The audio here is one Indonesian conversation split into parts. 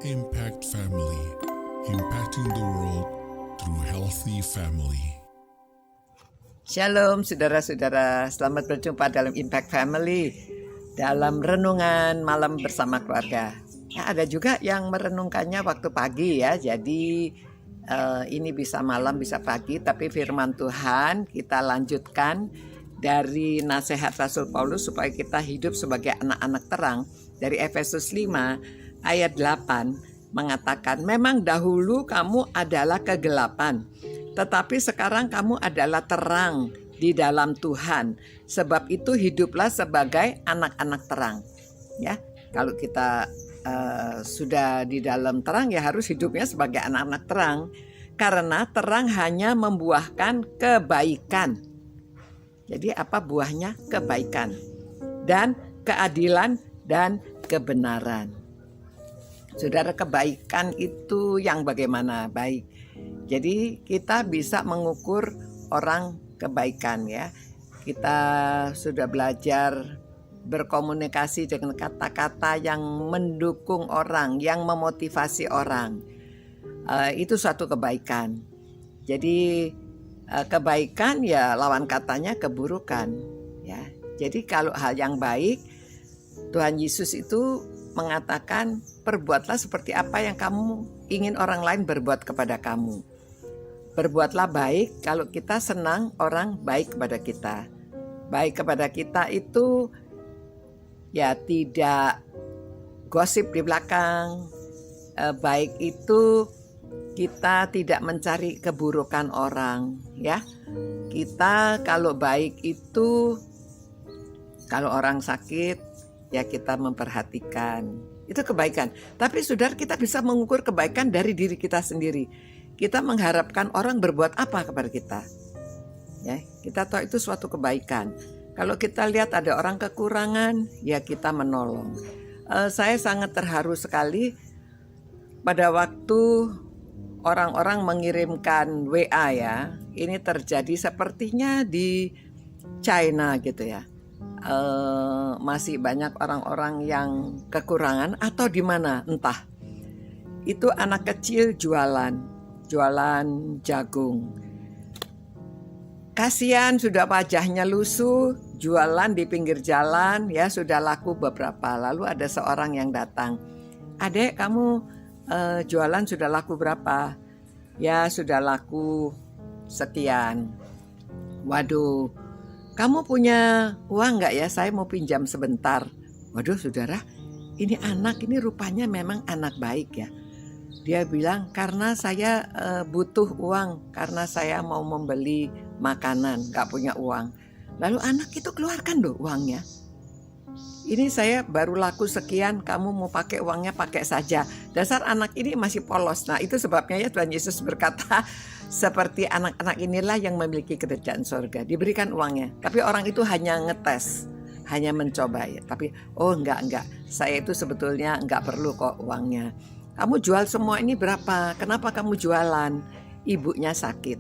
Impact Family, impacting the world through healthy family. Shalom saudara-saudara, selamat berjumpa dalam Impact Family, dalam renungan malam bersama keluarga. Nah, ada juga yang merenungkannya waktu pagi ya, jadi ini bisa malam bisa pagi, tapi firman Tuhan kita lanjutkan dari nasihat Rasul Paulus supaya kita hidup sebagai anak-anak terang. Dari Efesus 5 ayat 8 mengatakan, memang dahulu kamu adalah kegelapan, tetapi sekarang kamu adalah terang di dalam Tuhan. Sebab itu hiduplah sebagai anak-anak terang. Ya, kalau kita sudah di dalam terang ya harus hidupnya sebagai anak-anak terang. Karena terang hanya membuahkan kebaikan. Jadi apa buahnya? Kebaikan dan keadilan dan kebenaran. Saudara, kebaikan itu yang bagaimana? Baik. Jadi kita bisa mengukur orang kebaikan ya. Kita sudah belajar berkomunikasi dengan kata-kata yang mendukung orang, yang memotivasi orang. Itu suatu kebaikan. Jadi kebaikan ya lawan katanya keburukan ya. Jadi kalau hal yang baik, Tuhan Yesus itu mengatakan, perbuatlah seperti apa yang kamu ingin orang lain berbuat kepada kamu. Berbuatlah baik kalau kita senang orang baik kepada kita. Baik kepada kita itu ya tidak gosip di belakang. Baik itu kita tidak mencari keburukan orang ya. Kita kalau baik itu kalau orang sakit ya kita memperhatikan, itu kebaikan. Tapi saudara, kita bisa mengukur kebaikan dari diri kita sendiri. Kita mengharapkan orang berbuat apa kepada kita. Ya, kita tahu itu suatu kebaikan. Kalau kita lihat ada orang kekurangan, ya kita menolong. Saya sangat terharu sekali pada waktu orang-orang mengirimkan WA ya. Ini terjadi sepertinya di China gitu ya. Masih banyak orang-orang yang kekurangan atau di mana entah. Itu anak kecil jualan jagung. Kasihan sudah wajahnya lusuh, jualan di pinggir jalan ya, sudah laku beberapa. Lalu ada seorang yang datang, "Adek, kamu jualan sudah laku berapa?" "Ya, sudah laku sekian." "Waduh, kamu punya uang nggak ya? Saya mau pinjam sebentar." Waduh saudara, ini anak ini rupanya memang anak baik ya. Dia bilang, karena saya butuh uang, karena saya mau membeli makanan, nggak punya uang. Lalu anak itu keluarkan loh uangnya. "Ini saya baru laku sekian, kamu mau pakai uangnya pakai saja." Dasar anak ini masih polos. Nah itu sebabnya ya Tuhan Yesus berkata, seperti anak-anak inilah yang memiliki kerajaan sorga. Diberikan uangnya, tapi orang itu hanya ngetes, hanya mencoba ya. Tapi enggak, saya itu sebetulnya enggak perlu kok uangnya. "Kamu jual semua ini berapa? Kenapa kamu jualan?" Ibunya sakit,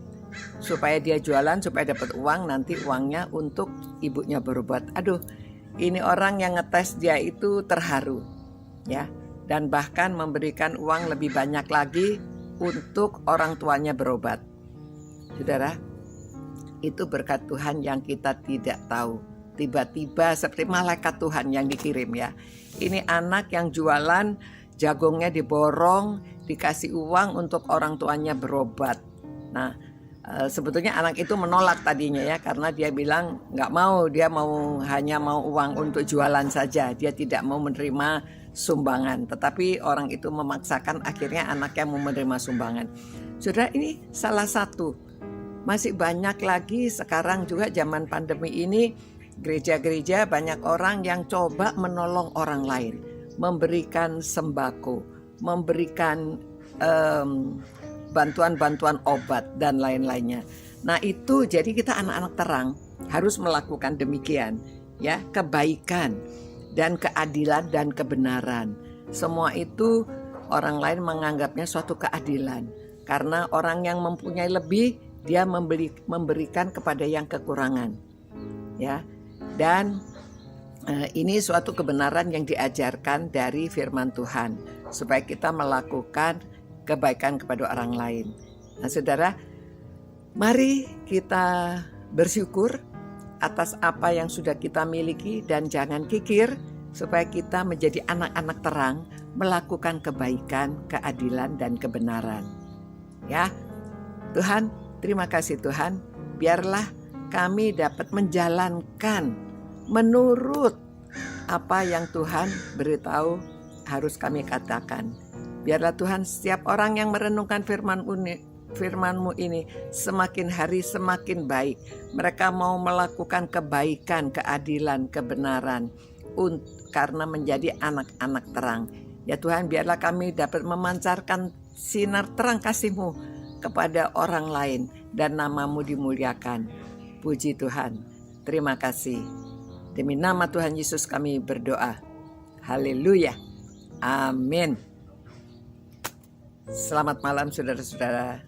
supaya dia jualan supaya dapat uang, nanti uangnya untuk ibunya berobat. Aduh, ini orang yang ngetes dia itu terharu ya, dan bahkan memberikan uang lebih banyak lagi untuk orang tuanya berobat. Saudara, itu berkat Tuhan yang kita tidak tahu. Tiba-tiba seperti malaikat Tuhan yang dikirim ya. Ini anak yang jualan jagungnya diborong, dikasih uang untuk orang tuanya berobat. Nah, sebetulnya anak itu menolak tadinya ya, karena dia bilang nggak mau, dia hanya mau uang untuk jualan saja. Dia tidak mau menerima sumbangan, tetapi orang itu memaksakan, akhirnya anaknya mau menerima sumbangan. Saudara, ini salah satu. Masih banyak lagi sekarang juga zaman pandemi ini, gereja-gereja banyak orang yang coba menolong orang lain, memberikan sembako, memberikan bantuan-bantuan obat dan lain-lainnya. Nah itu jadi kita anak-anak terang harus melakukan demikian ya, kebaikan dan keadilan dan kebenaran. Semua itu orang lain menganggapnya suatu keadilan. Karena orang yang mempunyai lebih, dia memberikan kepada yang kekurangan. Ya. Dan ini suatu kebenaran yang diajarkan dari firman Tuhan. supaya kita melakukan kebaikan kepada orang lain. Nah, saudara, mari kita bersyukur atas apa yang sudah kita miliki dan jangan kikir, supaya kita menjadi anak-anak terang, melakukan kebaikan, keadilan, dan kebenaran. Ya, Tuhan, terima kasih Tuhan, biarlah kami dapat menjalankan menurut apa yang Tuhan beritahu harus kami katakan. Biarlah Tuhan, setiap orang yang merenungkan firman-Mu ini semakin hari semakin baik. Mereka mau melakukan kebaikan, keadilan, kebenaran karena menjadi anak-anak terang. Ya Tuhan, biarlah kami dapat memancarkan sinar terang kasih-Mu kepada orang lain dan nama-Mu dimuliakan. Puji Tuhan. Terima kasih. Demi nama Tuhan Yesus kami berdoa. Haleluya. Amin. Selamat malam saudara-saudara.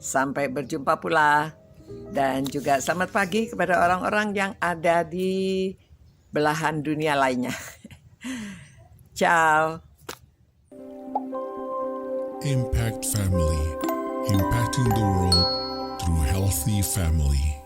Sampai berjumpa pula. Dan juga selamat pagi kepada orang-orang yang ada di belahan dunia lainnya. Ciao. Impact Family, impacting the world through healthy family.